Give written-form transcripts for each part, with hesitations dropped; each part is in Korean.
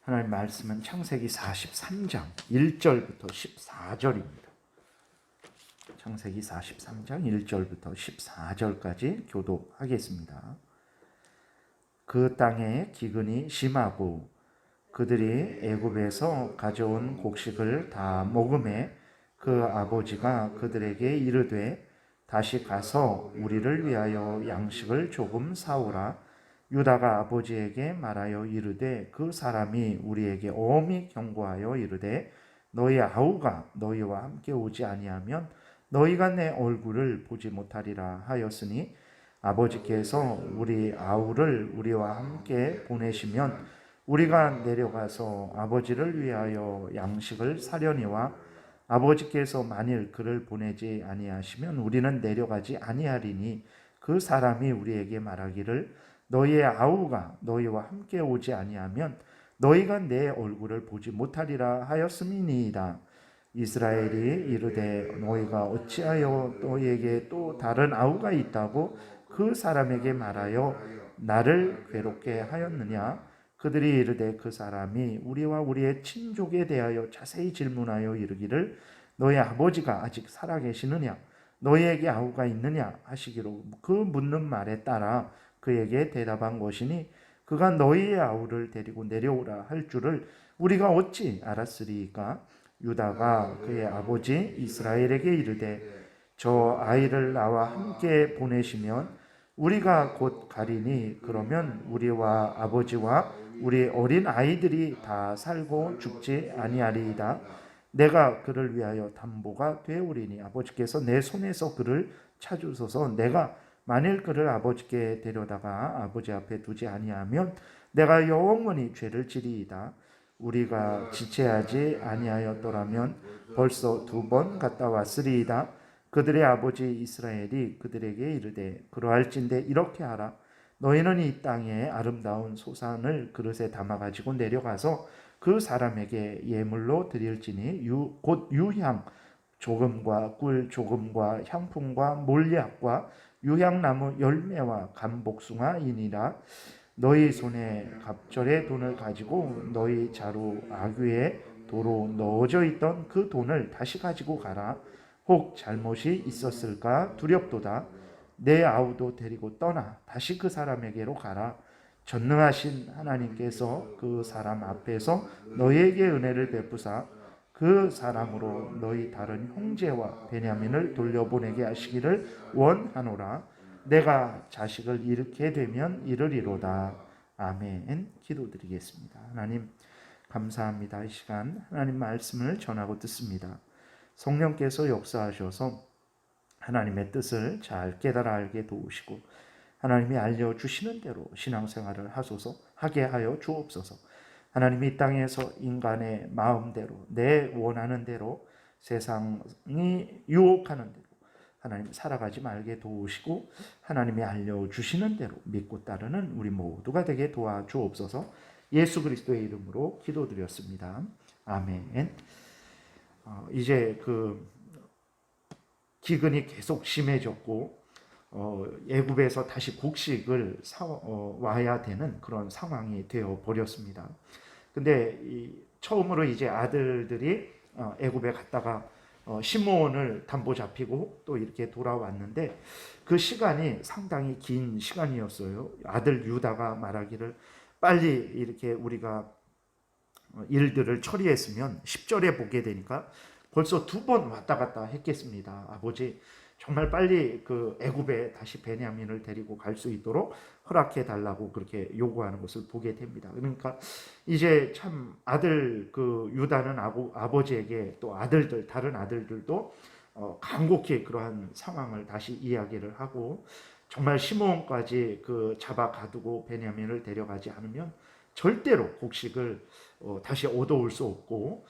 하나님 말씀은 창세기 43장 1절부터 14절입니다. 창세기 43장 1절부터 14절까지 교독하겠습니다. 그 땅에 기근이 심하고 그들이 애굽에서 가져온 곡식을 다 먹음에 그 아버지가 그들에게 이르되 다시 가서 우리를 위하여 양식을 조금 사오라. 유다가 아버지에게 말하여 이르되 그 사람이 우리에게 엄히 경고하여 이르되 너희 아우가 너희와 함께 오지 아니하면 너희가 내 얼굴을 보지 못하리라 하였으니 아버지께서 우리 아우를 우리와 함께 보내시면 우리가 내려가서 아버지를 위하여 양식을 사려니와 아버지께서 만일 그를 보내지 아니하시면 우리는 내려가지 아니하리니 그 사람이 우리에게 말하기를 너희의 아우가 너희와 함께 오지 아니하면 너희가 내 얼굴을 보지 못하리라 하였음이니이다. 이스라엘이 이르되 너희가 어찌하여 너희에게 또 다른 아우가 있다고 그 사람에게 말하여 나를 괴롭게 하였느냐? 그들이 이르되 그 사람이 우리와 우리의 친족에 대하여 자세히 질문하여 이르기를 너희 아버지가 아직 살아계시느냐? 너희에게 아우가 있느냐? 하시기로 그 묻는 말에 따라 그에게 대답한 것이니 그가 너희의 아우를 데리고 내려오라 할 줄을 우리가 어찌 알았으리까? 유다가 그의 아버지 이스라엘에게 이르되 저 아이를 나와 함께 보내시면 우리가 곧 가리니 그러면 우리와 아버지와 우리 어린 아이들이 다 살고 죽지 아니하리이다. 내가 그를 위하여 담보가 되오리니 아버지께서 내 손에서 그를 찾으소서. 내가 만일 그를 아버지께 데려다가 아버지 앞에 두지 아니하면 내가 영원히 죄를 지리이다. 우리가 지체하지 아니하였더라면 벌써 2번 갔다 왔으리이다. 그들의 아버지 이스라엘이 그들에게 이르되 그러할진대 이렇게 하라. 너희는 이 땅에 아름다운 소산을 그릇에 담아 가지고 내려가서 그 사람에게 예물로 드릴지니 곧 유향 조금과 꿀 조금과 향품과 몰약과 유향나무 열매와 감복숭아이니라. 너희 손에 갑절의 돈을 가지고 너희 자루 아귀에 도로 넣어져 있던 그 돈을 다시 가지고 가라. 혹 잘못이 있었을까 두렵도다. 내 아우도 데리고 떠나 다시 그 사람에게로 가라. 전능하신 하나님께서 그 사람 앞에서 너희에게 은혜를 베푸사 그 사람으로 너희 다른 형제와 베냐민을 돌려보내게 하시기를 원하노라. 내가 자식을 잃게 되면 이르리로다. 아멘. 기도드리겠습니다. 하나님 감사합니다. 이 시간 하나님 말씀을 전하고 듣습니다. 성령께서 역사하셔서 하나님의 뜻을 잘 깨달아 알게 도우시고 하나님이 알려주시는 대로 신앙생활을 하게 하여 주옵소서. 하나님이 이 땅에서 인간의 마음대로 내 원하는 대로 세상이 유혹하는 대로 하나님 살아가지 말게 도우시고 하나님이 알려주시는 대로 믿고 따르는 우리 모두가 되게 도와주옵소서. 예수 그리스도의 이름으로 기도드렸습니다. 아멘. 이제 그 기근이 계속 심해졌고 애굽에서 다시 곡식을 와야 되는 그런 상황이 되어 버렸습니다. 근데 처음으로 이제 아들들이 애굽에 갔다가 시므온을 담보 잡히고 또 이렇게 돌아왔는데 그 시간이 상당히 긴 시간이었어요. 아들 유다가 말하기를 빨리 이렇게 우리가 일들을 처리했으면 10절에 보게 되니까 벌써 2번 왔다 갔다 했겠습니다. 아버지 정말 빨리 그 애굽에 다시 베냐민을 데리고 갈 수 있도록 허락해 달라고 그렇게 요구하는 것을 보게 됩니다. 그러니까 이제 참 아들 그 유다는 아버지에게 또 아들들 다른 아들들도 간곡히 그러한 상황을 다시 이야기를 하고 정말 시므온까지 그 잡아 가두고 베냐민을 데려가지 않으면 절대로 곡식을 다시 얻어올 수 없고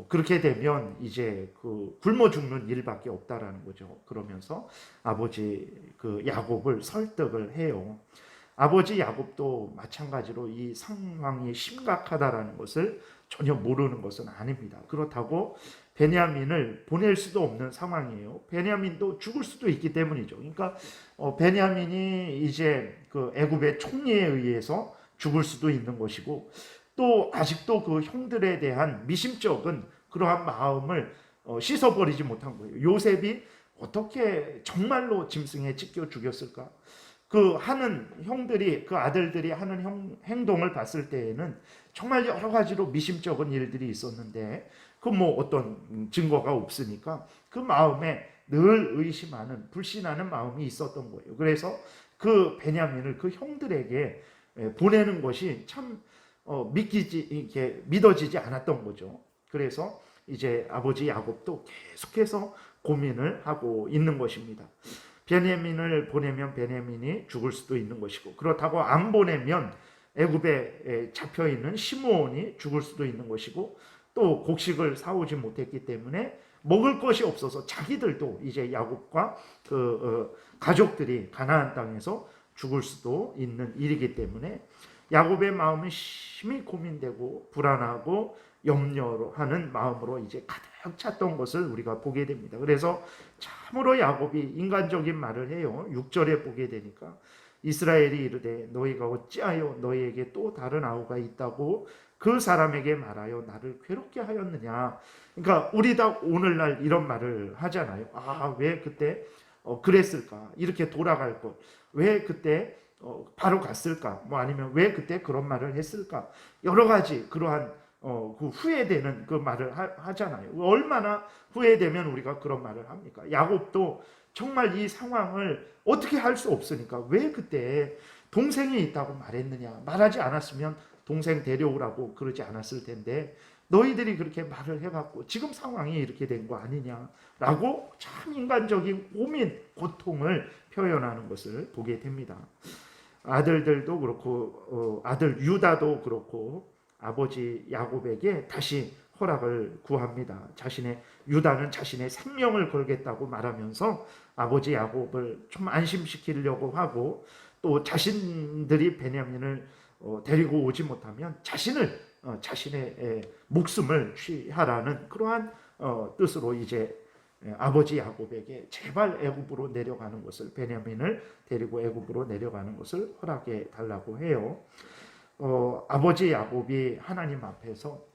그렇게 되면 이제 그 굶어 죽는 일밖에 없다라는 거죠. 그러면서 아버지 그 야곱을 설득을 해요. 아버지 야곱도 마찬가지로 이 상황이 심각하다라는 것을 전혀 모르는 것은 아닙니다. 그렇다고 베냐민을 보낼 수도 없는 상황이에요. 베냐민도 죽을 수도 있기 때문이죠. 그러니까 베냐민이 이제 그 애굽의 총리에 의해서 죽을 수도 있는 것이고 또 아직도 그 형들에 대한 미심쩍은 그러한 마음을 씻어버리지 못한 거예요. 요셉이 어떻게 정말로 짐승에 찢겨 죽였을까? 그 하는 형들이, 그 아들들이 하는 행동을 봤을 때에는 정말 여러 가지로 미심쩍은 일들이 있었는데 그 뭐 어떤 증거가 없으니까 그 마음에 늘 의심하는, 불신하는 마음이 있었던 거예요. 그래서 그 베냐민을 그 형들에게 보내는 것이 참 믿어지지 않았던 거죠. 그래서 이제 아버지 야곱도 계속해서 고민을 하고 있는 것입니다. 베냐민을 보내면 베냐민이 죽을 수도 있는 것이고, 그렇다고 안 보내면 애굽에 잡혀 있는 시므온이 죽을 수도 있는 것이고, 또 곡식을 사오지 못했기 때문에 먹을 것이 없어서 자기들도 이제 야곱과 가족들이 가나안 땅에서 죽을 수도 있는 일이기 때문에 야곱의 마음은 심히 고민되고 불안하고 염려하는 마음으로 이제 가득 찼던 것을 우리가 보게 됩니다. 그래서 참으로 야곱이 인간적인 말을 해요. 6절에 보게 되니까 이스라엘이 이르되 너희가 어찌하여 너희에게 또 다른 아우가 있다고 그 사람에게 말하여 나를 괴롭게 하였느냐. 그러니까 우리 다 오늘날 이런 말을 하잖아요. 왜 그때 그랬을까? 이렇게 돌아갈 것. 왜 그때 바로 갔을까? 뭐 아니면 왜 그때 그런 말을 했을까? 여러 가지 그러한 그 후회되는 그 말을 하잖아요. 얼마나 후회되면 우리가 그런 말을 합니까? 야곱도 정말 이 상황을 어떻게 할 수 없으니까 왜 그때 동생이 있다고 말했느냐? 말하지 않았으면 동생 데려오라고 그러지 않았을 텐데 너희들이 그렇게 말을 해갖고 지금 상황이 이렇게 된 거 아니냐라고 참 인간적인 고민, 고통을 표현하는 것을 보게 됩니다. 아들들도 그렇고 아들 유다도 그렇고 아버지 야곱에게 다시 허락을 구합니다. 유다는 자신의 생명을 걸겠다고 말하면서 아버지 야곱을 좀 안심시키려고 하고, 또 자신들이 베냐민을 데리고 오지 못하면 자신의 목숨을 취하라는 그러한 뜻으로 이제 아버지 야곱에게 제발 애굽으로 내려가는 것을, 베냐민을 데리고 애굽으로 내려가는 것을 허락해 달라고 해요. 아버지 야곱이 하나님 앞에서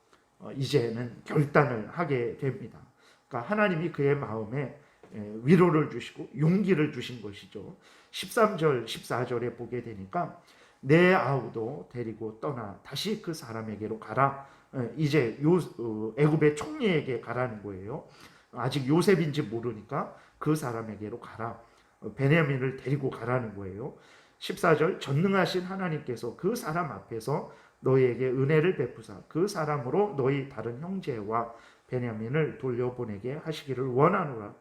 이제는 결단을 하게 됩니다. 그러니까 하나님이 그의 마음에 위로를 주시고 용기를 주신 것이죠. 13절, 14절에 보게 되니까 내 아우도 데리고 떠나 다시 그 사람에게로 가라. 이제 애굽의 총리에게 가라는 거예요. 아직 요셉인지 모르니까 그 사람에게로 가라. 베냐민을 데리고 가라는 거예요. 14절, 전능하신 하나님께서 그 사람 앞에서 너희에게 은혜를 베푸사 그 사람으로 너희 다른 형제와 베냐민을 돌려보내게 하시기를 원하노라.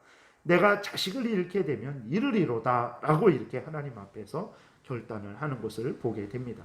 내가 자식을 잃게 되면 이르리로다 라고 이렇게 하나님 앞에서 결단을 하는 것을 보게 됩니다.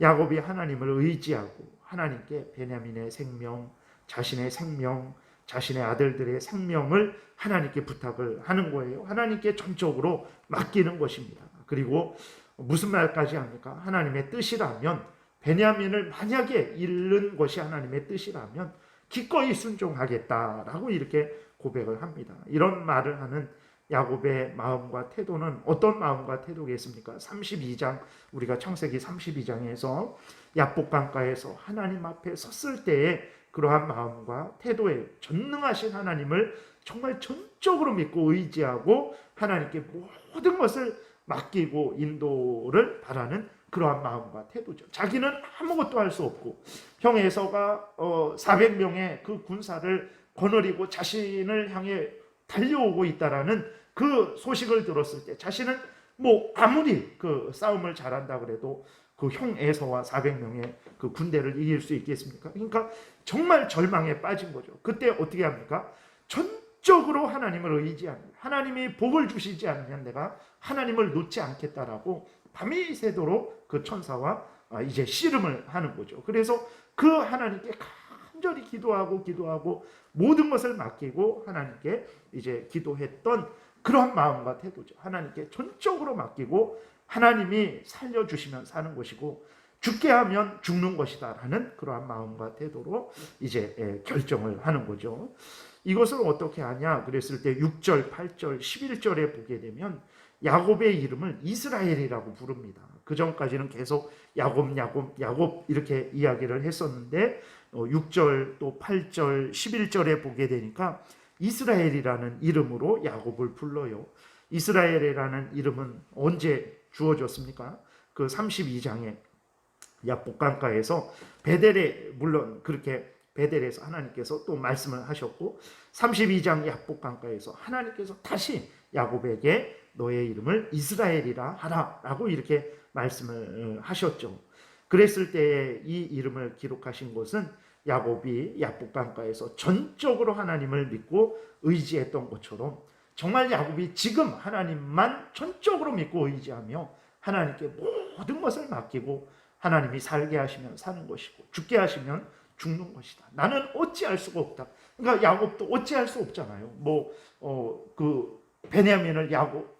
야곱이 하나님을 의지하고 하나님께 베냐민의 생명, 자신의 생명, 자신의 아들들의 생명을 하나님께 부탁을 하는 거예요. 하나님께 전적으로 맡기는 것입니다. 그리고 무슨 말까지 합니까? 하나님의 뜻이라면, 베냐민을 만약에 잃는 것이 하나님의 뜻이라면 기꺼이 순종하겠다라고 이렇게 고백을 합니다. 이런 말을 하는 야곱의 마음과 태도는 어떤 마음과 태도겠습니까? 32장, 우리가 창세기 32장에서 야복강가에서 하나님 앞에 섰을 때의 그러한 마음과 태도에 전능하신 하나님을 정말 전적으로 믿고 의지하고 하나님께 모든 것을 맡기고 인도를 바라는 그러한 마음과 태도죠. 자기는 아무것도 할 수 없고 형 에서가 400명의 그 군사를 거느리고 자신을 향해 달려오고 있다라는 그 소식을 들었을 때 자신은 뭐 아무리 그 싸움을 잘한다 그래도 그 형 에서와 400명의 그 군대를 이길 수 있겠습니까? 그러니까 정말 절망에 빠진 거죠. 그때 어떻게 합니까? 전적으로 하나님을 의지합니다. 하나님이 복을 주시지 않으면 내가 하나님을 놓지 않겠다라고 밤이 새도록 그 천사와 이제 씨름을 하는 거죠. 그래서 그 하나님께 간절히 기도하고 모든 것을 맡기고 하나님께 이제 기도했던 그런 마음과 태도죠. 하나님께 전적으로 맡기고 하나님이 살려주시면 사는 것이고 죽게 하면 죽는 것이다 라는 그러한 마음과 태도로 이제 결정을 하는 거죠. 이것을 어떻게 하냐 그랬을 때 6절, 8절, 11절에 보게 되면 야곱의 이름을 이스라엘이라고 부릅니다. 그 전까지는 계속 야곱 야곱 야곱 이렇게 이야기를 했었는데 6절 또 8절 11절에 보게 되니까 이스라엘이라는 이름으로 야곱을 불러요. 이스라엘이라는 이름은 언제 주어졌습니까? 그 32장에 야복강가에서 베델에, 물론 그렇게 베델에서 하나님께서 또 말씀을 하셨고 32장 야복강가에서 하나님께서 다시 야곱에게 너의 이름을 이스라엘이라 하라 라고 이렇게 말씀을 하셨죠. 그랬을 때에 이 이름을 기록하신 것은 야곱이 야복강가에서 전적으로 하나님을 믿고 의지했던 것처럼 정말 야곱이 지금 하나님만 전적으로 믿고 의지하며 하나님께 모든 것을 맡기고 하나님이 살게 하시면 사는 것이고 죽게 하시면 죽는 것이다. 나는 어찌할 수가 없다. 그러니까 야곱도 어찌할 수 없잖아요. 베냐민을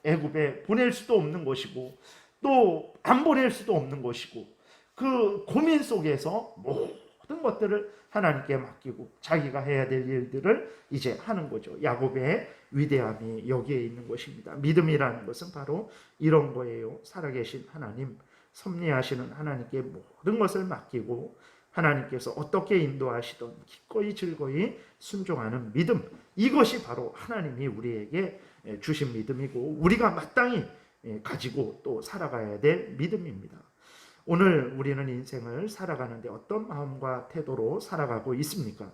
애굽에 보낼 수도 없는 것이고 또 안 보낼 수도 없는 것이고 그 고민 속에서 모든 것들을 하나님께 맡기고 자기가 해야 될 일들을 이제 하는 거죠. 야곱의 위대함이 여기에 있는 것입니다. 믿음이라는 것은 바로 이런 거예요. 살아계신 하나님, 섭리하시는 하나님께 모든 것을 맡기고 하나님께서 어떻게 인도하시던 기꺼이 즐거이 순종하는 믿음, 이것이 바로 하나님이 우리에게 주신 믿음이고 우리가 마땅히 가지고 또 살아가야 될 믿음입니다. 오늘 우리는 인생을 살아가는데 어떤 마음과 태도로 살아가고 있습니까?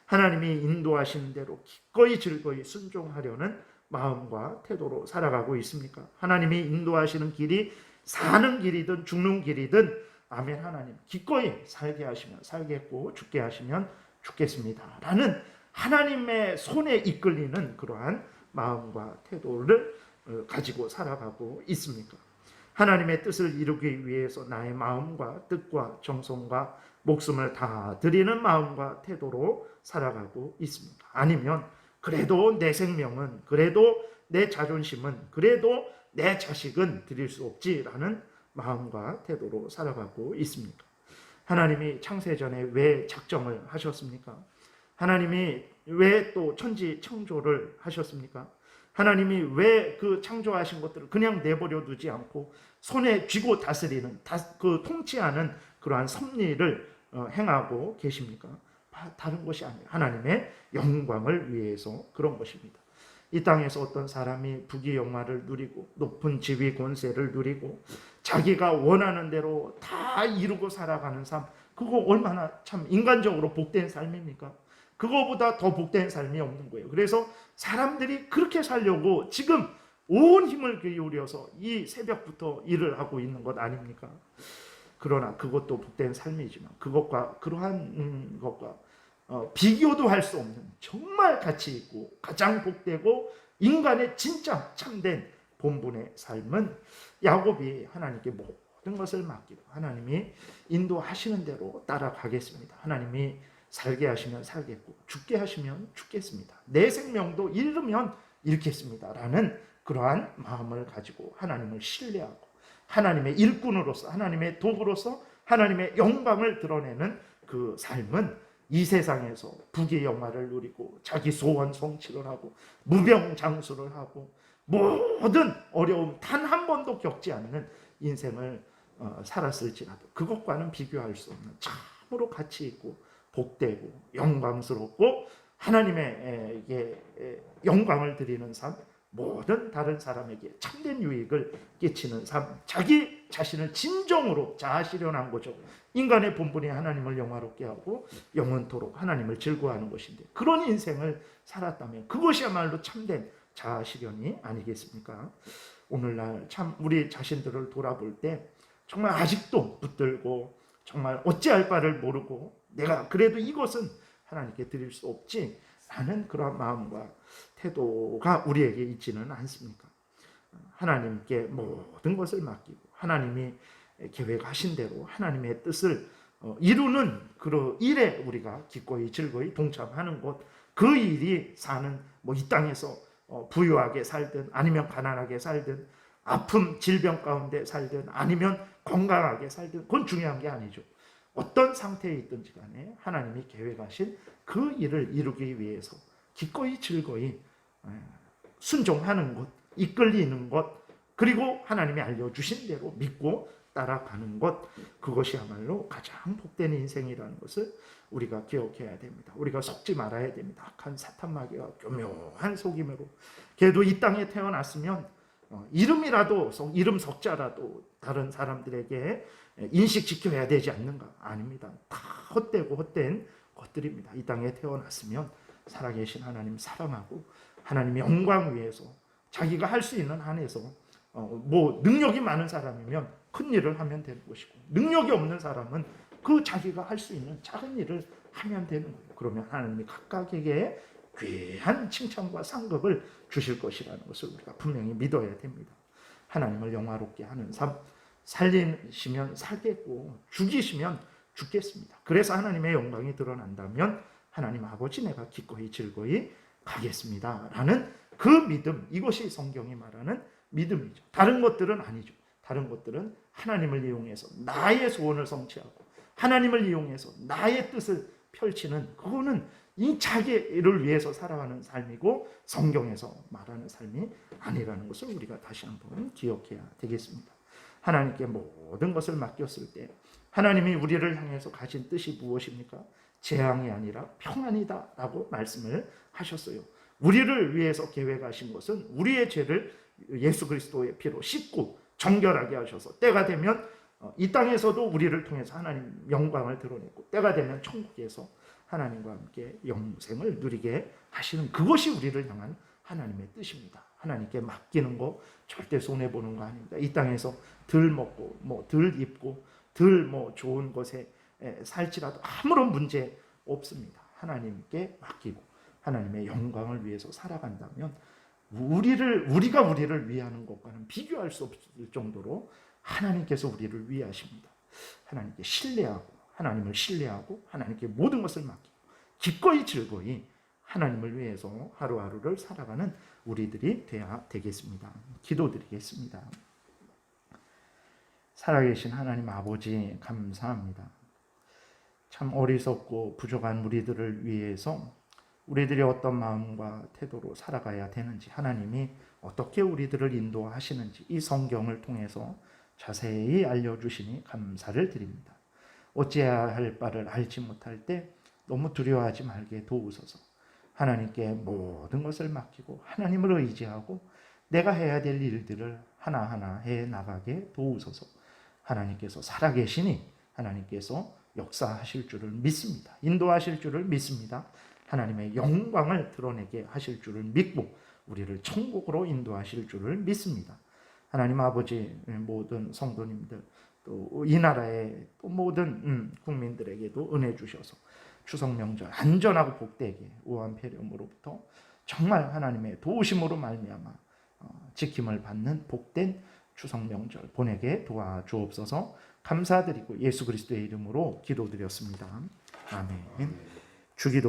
하나님이 인도하신 대로 기꺼이 즐거이 순종하려는 마음과 태도로 살아가고 있습니까? 하나님이 인도하시는 길이 사는 길이든 죽는 길이든 아멘, 하나님 기꺼이 살게 하시면 살겠고 죽게 하시면 죽겠습니다 라는 하나님의 손에 이끌리는 그러한 마음과 태도를 가지고 살아가고 있습니까? 하나님의 뜻을 이루기 위해서 나의 마음과 뜻과 정성과 목숨을 다 드리는 마음과 태도로 살아가고 있습니까? 아니면 그래도 내 생명은, 그래도 내 자존심은, 그래도 내 자식은 드릴 수 없지라는 마음과 태도로 살아가고 있습니까? 하나님이 창세전에 왜 작정을 하셨습니까? 하나님이 왜 또 천지 창조를 하셨습니까? 하나님이 왜 그 창조하신 것들을 그냥 내버려 두지 않고 손에 쥐고 다스리는, 통치하는 그러한 섭리를 행하고 계십니까? 다른 것이 아니에요. 하나님의 영광을 위해서 그런 것입니다. 이 땅에서 어떤 사람이 부귀영화를 누리고 높은 지위 권세를 누리고 자기가 원하는 대로 다 이루고 살아가는 삶, 그거 얼마나 참 인간적으로 복된 삶입니까? 그거보다 더 복된 삶이 없는 거예요. 그래서 사람들이 그렇게 살려고 지금 온 힘을 기울여서 이 새벽부터 일을 하고 있는 것 아닙니까? 그러나 그것도 복된 삶이지만 그것과 그러한 것과 비교도 할 수 없는 정말 가치 있고 가장 복되고 인간의 진짜 참된 본분의 삶은 야곱이 하나님께 모든 것을 맡기고 하나님이 인도하시는 대로 따라가겠습니다. 하나님이 살게 하시면 살겠고 죽게 하시면 죽겠습니다. 내 생명도 잃으면 잃겠습니다 라는 그러한 마음을 가지고 하나님을 신뢰하고 하나님의 일꾼으로서 하나님의 도구로서 하나님의 영광을 드러내는 그 삶은 이 세상에서 부귀영화를 누리고 자기 소원 성취를 하고 무병장수를 하고 모든 어려움 단 한 번도 겪지 않는 인생을 살았을지라도 그것과는 비교할 수 없는 참으로 가치 있고 복되고 영광스럽고 하나님의 영광을 드리는 삶, 모든 다른 사람에게 참된 유익을 끼치는 삶, 자기 자신을 진정으로 자아실현한 거죠. 인간의 본분이 하나님을 영화롭게 하고 영원토록 하나님을 즐거워하는 것인데 그런 인생을 살았다면 그것이야말로 참된 자아실현이 아니겠습니까? 오늘날 참 우리 자신들을 돌아볼 때 정말 아직도 붙들고 정말 어찌할 바를 모르고 내가 그래도 이것은 하나님께 드릴 수 없지 하는 그런 마음과 태도가 우리에게 있지는 않습니까? 하나님께 모든 것을 맡기고 하나님이 계획하신 대로 하나님의 뜻을 이루는 그 일에 우리가 기꺼이 즐거이 동참하는 것, 그 일이 사는 이 땅에서 부유하게 살든 아니면 가난하게 살든 아픔 질병 가운데 살든 아니면 건강하게 살든 그건 중요한 게 아니죠. 어떤 상태에 있든지 간에 하나님이 계획하신 그 일을 이루기 위해서 기꺼이 즐거이 순종하는 것, 이끌리는 것, 그리고 하나님이 알려주신 대로 믿고 따라가는 것, 그것이야말로 가장 복된 인생이라는 것을 우리가 기억해야 됩니다. 우리가 속지 말아야 됩니다. 악한 사탄 마귀가 교묘한 속임으로, 걔도 이 땅에 태어났으면 이름이라도, 이름 석자라도 다른 사람들에게 인식시켜야 되지 않는가? 아닙니다. 다 헛되고 헛된 것들입니다. 이 땅에 태어났으면 살아계신 하나님 사랑하고 하나님의 영광 위해서 자기가 할 수 있는 한에서 능력이 많은 사람이면 큰 일을 하면 되는 것이고, 능력이 없는 사람은 그 자기가 할 수 있는 작은 일을 하면 되는 거예요. 그러면 하나님이 각각에게 귀한 칭찬과 상급을 주실 것이라는 것을 우리가 분명히 믿어야 됩니다. 하나님을 영화롭게 하는 삶, 살리시면 살겠고 죽이시면 죽겠습니다. 그래서 하나님의 영광이 드러난다면 하나님 아버지 내가 기꺼이 즐거이 가겠습니다 라는 그 믿음, 이것이 성경이 말하는 믿음이죠. 다른 것들은 아니죠. 다른 것들은 하나님을 이용해서 나의 소원을 성취하고 하나님을 이용해서 나의 뜻을 펼치는, 그거는 이 자기를 위해서 살아가는 삶이고 성경에서 말하는 삶이 아니라는 것을 우리가 다시 한번 기억해야 되겠습니다. 하나님께 모든 것을 맡겼을 때 하나님이 우리를 향해서 가진 뜻이 무엇입니까? 재앙이 아니라 평안이다 라고 말씀을 하셨어요. 우리를 위해서 계획하신 것은 우리의 죄를 예수 그리스도의 피로 씻고 정결하게 하셔서 때가 되면 이 땅에서도 우리를 통해서 하나님 영광을 드러내고 때가 되면 천국에서 하나님과 함께 영생을 누리게 하시는, 그것이 우리를 향한 하나님의 뜻입니다. 하나님께 맡기는 거 절대 손해보는 거 아닙니다. 이 땅에서 덜 먹고 덜 입고 덜 좋은 것에 살지라도 아무런 문제 없습니다. 하나님께 맡기고 하나님의 영광을 위해서 살아간다면 우리가 우리를 위하는 것과는 비교할 수 없을 정도로 하나님께서 우리를 위하십니다. 하나님께 신뢰하고 하나님을 신뢰하고 하나님께 모든 것을 맡기고 기꺼이 즐거이 하나님을 위해서 하루하루를 살아가는 우리들이 되어야 되겠습니다. 기도드리겠습니다. 살아계신 하나님 아버지 감사합니다. 참 어리석고 부족한 우리들을 위해서 우리들이 어떤 마음과 태도로 살아가야 되는지, 하나님이 어떻게 우리들을 인도하시는지 이 성경을 통해서 자세히 알려주시니 감사를 드립니다. 어찌해야 할 바를 알지 못할 때 너무 두려워하지 말게 도우소서. 하나님께 모든 것을 맡기고 하나님을 의지하고 내가 해야 될 일들을 하나하나 해 나가게 도우소서. 하나님께서 살아계시니 하나님께서 역사하실 줄을 믿습니다. 인도하실 줄을 믿습니다. 하나님의 영광을 드러내게 하실 줄을 믿고 우리를 천국으로 인도하실 줄을 믿습니다. 하나님 아버지, 모든 성도님들 또 이 나라의 또 모든 국민들에게도 은혜 주셔서 추석 명절 안전하고 복되게 우한 폐렴으로부터 정말 하나님의 도우심으로 말미암아 지킴을 받는 복된 추석 명절 보내게 도와주옵소서. 감사드리고 예수 그리스도의 이름으로 기도드렸습니다. 아멘. 주기도